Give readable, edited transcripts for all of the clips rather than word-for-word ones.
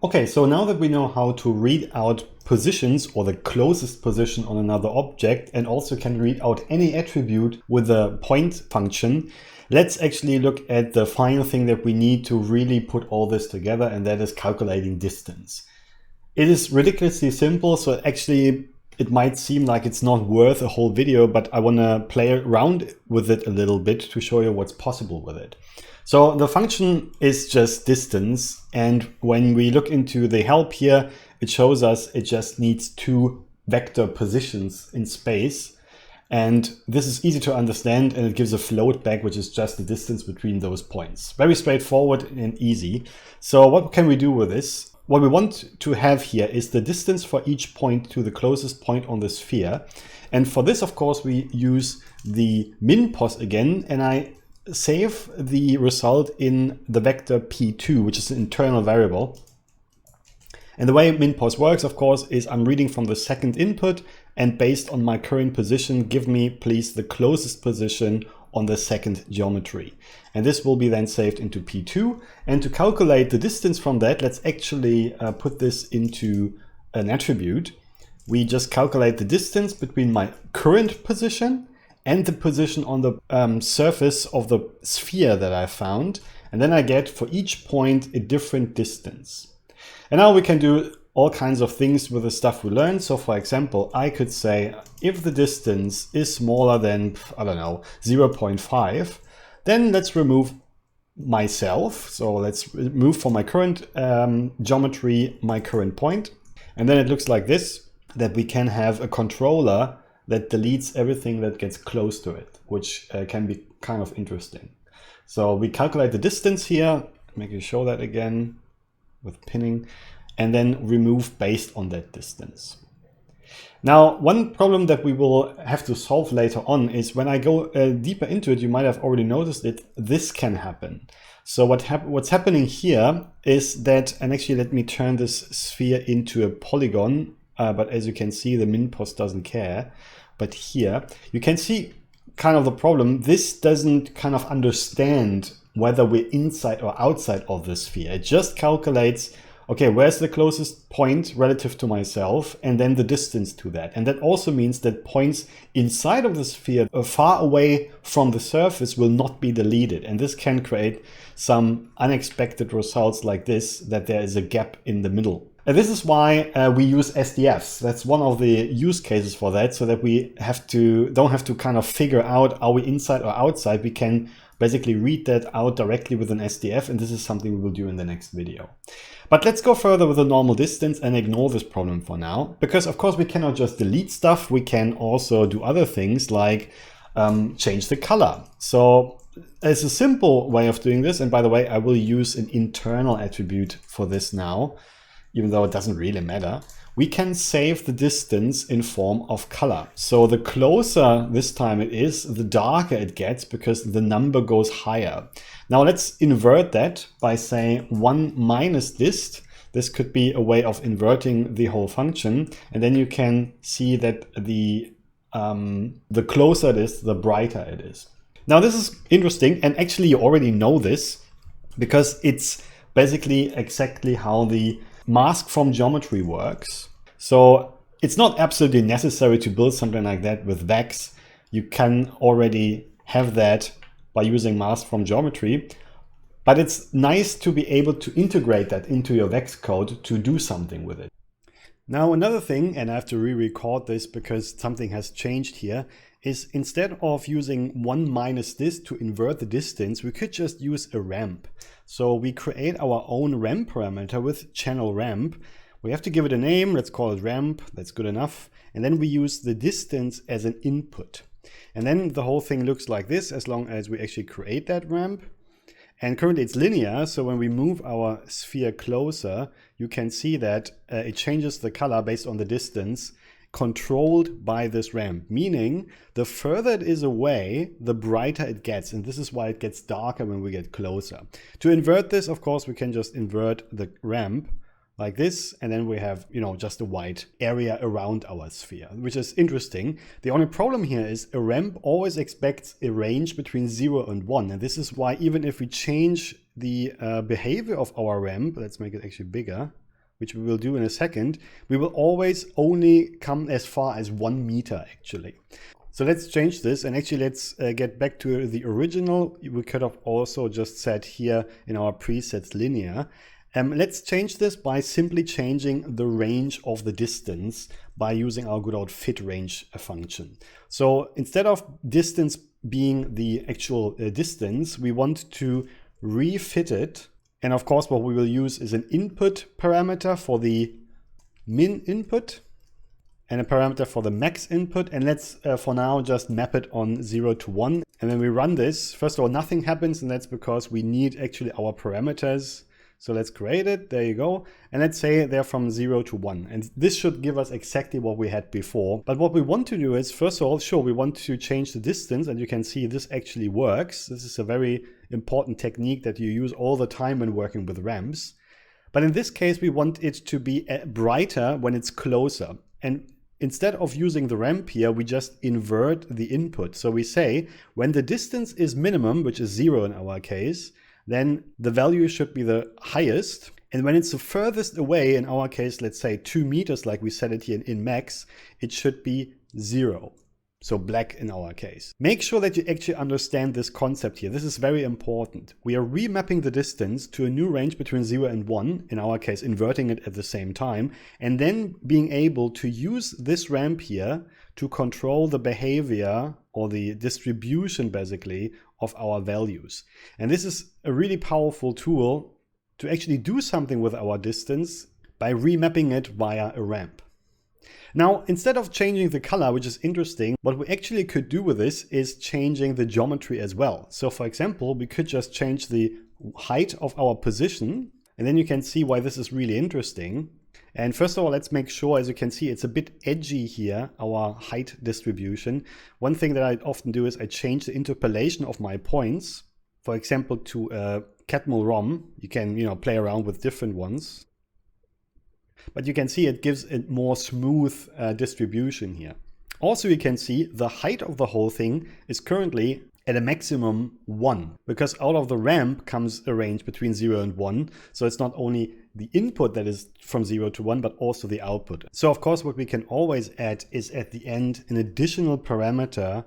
Okay, so now that we know how to read out positions or the closest position on another object and also can read out any attribute with the point function, let's actually look at the final thing that we need to really put all this together, and that is calculating distance. It is ridiculously simple, so actually it might seem like it's not worth a whole video, but I want to play around with it a little bit to show you what's possible with it. So the function is just distance, and when we look into the help here, it shows us it just needs two vector positions in space. And this is easy to understand, and it gives a float back, which is just the distance between those points. Very straightforward and easy. So what can we do with this? What we want to have here is the distance for each point to the closest point on the sphere. And for this, of course, we use the min-pos again, and I save the result in the vector p2, which is an internal variable. And the way min-pos works, of course, is I'm reading from the second input, and based on my current position, give me please the closest position on the second geometry. And this will be then saved into p2. And to calculate the distance from that, let's actually put this into an attribute. We just calculate the distance between my current position and the position on the surface of the sphere that I found. And then I get for each point a different distance. And now we can do all kinds of things with the stuff we learned. So for example, I could say if the distance is smaller than, I don't know, 0.5, then let's remove myself. So let's remove from my current geometry, my current point. And then it looks like this, that we can have a controller that deletes everything that gets close to it, which can be kind of interesting. So we calculate the distance here, make you show that again with pinning, and then remove based on that distance. Now, one problem that we will have to solve later on is when I go deeper into it, you might have already noticed it, this can happen. So what's happening here is that, and actually let me turn this sphere into a polygon, but as you can see, the min-pos doesn't care. But here you can see kind of the problem. This doesn't kind of understand whether we're inside or outside of the sphere. It just calculates, okay, where's the closest point relative to myself, and then the distance to that. And that also means that points inside of the sphere far away from the surface will not be deleted. And this can create some unexpected results like this, that there is a gap in the middle. And this is why we use SDFs. That's one of the use cases for that, so that we don't have to kind of figure out, are we inside or outside? We can basically read that out directly with an SDF, and this is something we will do in the next video. But let's go further with the normal distance and ignore this problem for now, because of course we cannot just delete stuff. We can also do other things like change the color. So as a simple way of doing this, and by the way, I will use an internal attribute for this now, even though it doesn't really matter, we can save the distance in form of color. So the closer this time it is, the darker it gets, because the number goes higher. Now let's invert that by saying 1 minus dist. This could be a way of inverting the whole function. And then you can see that the closer it is, the brighter it is. Now this is interesting, and actually you already know this, because it's basically exactly how the mask from geometry works. So it's not absolutely necessary to build something like that with VEX. You can already have that by using mask from geometry, but it's nice to be able to integrate that into your VEX code to do something with it. Now another thing, and I have to re-record this because something has changed here, is instead of using 1 minus this to invert the distance, we could just use a ramp. So we create our own ramp parameter with channel ramp. We have to give it a name, let's call it ramp, that's good enough. And then we use the distance as an input. And then the whole thing looks like this, as long as we actually create that ramp. And currently it's linear, so when we move our sphere closer, you can see that it changes the color based on the distance controlled by this ramp, meaning the further it is away, the brighter it gets. And this is why it gets darker when we get closer. To invert this, of course, we can just invert the ramp like this, and then we have, just a white area around our sphere, which is interesting. The only problem here is a ramp always expects a range between 0 and 1. And this is why even if we change the behavior of our ramp, let's make it actually bigger, which we will do in a second, we will always only come as far as 1 meter actually. So let's change this, and actually let's get back to the original. We could have also just said here in our presets linear. Let's change this by simply changing the range of the distance by using our good old fit range function. So instead of distance being the actual distance, we want to refit it. And of course, what we will use is an input parameter for the min input and a parameter for the max input. And let's for now just map it on 0 to 1. And then we run this. First of all, nothing happens, and that's because we need actually our parameters. So let's create it. There you go. And let's say they're from 0 to 1. And this should give us exactly what we had before. But what we want to do is, first of all, sure, we want to change the distance. And you can see this actually works. This is a very important technique that you use all the time when working with ramps. But in this case, we want it to be brighter when it's closer. And instead of using the ramp here, we just invert the input. So we say when the distance is minimum, which is 0 in our case, then the value should be the highest. And when it's the furthest away, in our case, let's say 2 meters, like we set it here in max, it should be 0. So black in our case. Make sure that you actually understand this concept here. This is very important. We are remapping the distance to a new range between 0 and 1, in our case, inverting it at the same time, and then being able to use this ramp here to control the behavior or the distribution, basically, of our values. And this is a really powerful tool to actually do something with our distance by remapping it via a ramp. Now, instead of changing the color, which is interesting, what we actually could do with this is changing the geometry as well. So for example, we could just change the height of our position, and then you can see why this is really interesting. And first of all, let's make sure, as you can see, it's a bit edgy here, our height distribution. One thing that I often do is I change the interpolation of my points, for example, to a Catmull ROM. You can, play around with different ones. But you can see it gives a more smooth distribution here. Also, you can see the height of the whole thing is currently at a maximum 1, because out of the ramp comes a range between 0 and 1. So it's not only the input that is from 0 to 1, but also the output. So of course, what we can always add is at the end an additional parameter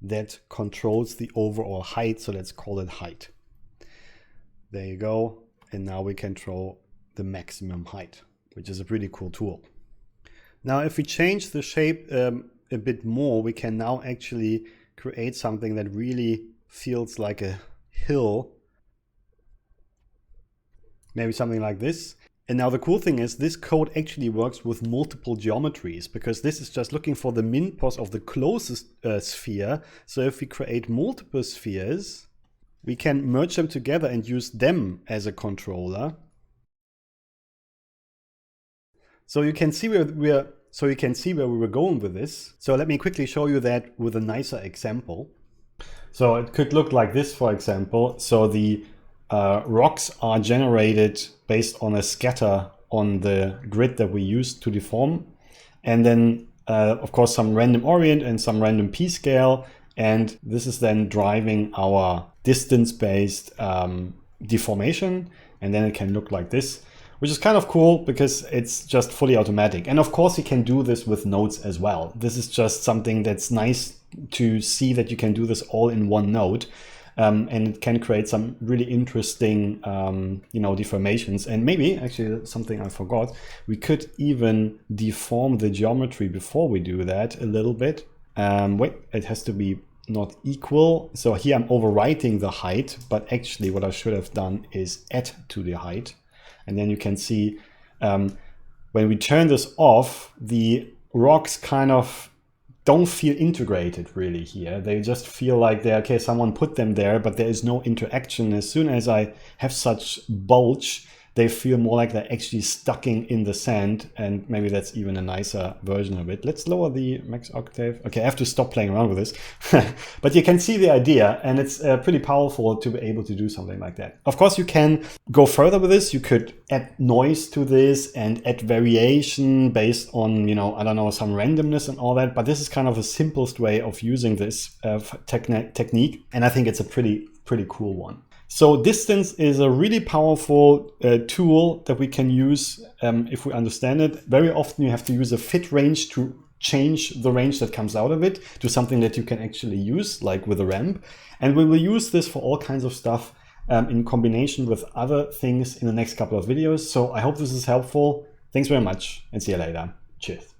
that controls the overall height. So let's call it height. There you go. And now we control the maximum height, which is a pretty cool tool. Now, if we change the shape a bit more, we can now actually create something that really feels like a hill. Maybe something like this. And now the cool thing is this code actually works with multiple geometries, because this is just looking for the min pos of the closest sphere. So if we create multiple spheres, we can merge them together and use them as a controller. So you can see where we were going with this. So let me quickly show you that with a nicer example. So it could look like this, for example. So the rocks are generated based on a scatter on the grid that we used to deform. And then, of course, some random orient and some random p-scale. And this is then driving our distance-based deformation. And then it can look like this, which is kind of cool because it's just fully automatic. And of course, you can do this with nodes as well. This is just something that's nice to see, that you can do this all in one node. And it can create some really interesting, deformations. And maybe, actually, something I forgot, we could even deform the geometry before we do that a little bit. Wait, it has to be not equal. So here I'm overwriting the height, but actually what I should have done is add to the height. And then you can see when we turn this off, the rocks kind of don't feel integrated really here. They just feel like they're, okay, someone put them there, but there is no interaction. As soon as I have such bulge, they feel more like they're actually stuck in the sand, and maybe that's even a nicer version of it. Let's lower the max octave. Okay, I have to stop playing around with this. But you can see the idea, and it's pretty powerful to be able to do something like that. Of course, you can go further with this. You could add noise to this and add variation based on, I don't know, some randomness and all that. But this is kind of the simplest way of using this technique, and I think it's a pretty cool one. So distance is a really powerful tool that we can use if we understand it. Very often you have to use a fit range to change the range that comes out of it to something that you can actually use, like with a ramp. And we will use this for all kinds of stuff in combination with other things in the next couple of videos. So I hope this is helpful. Thanks very much and see you later. Cheers.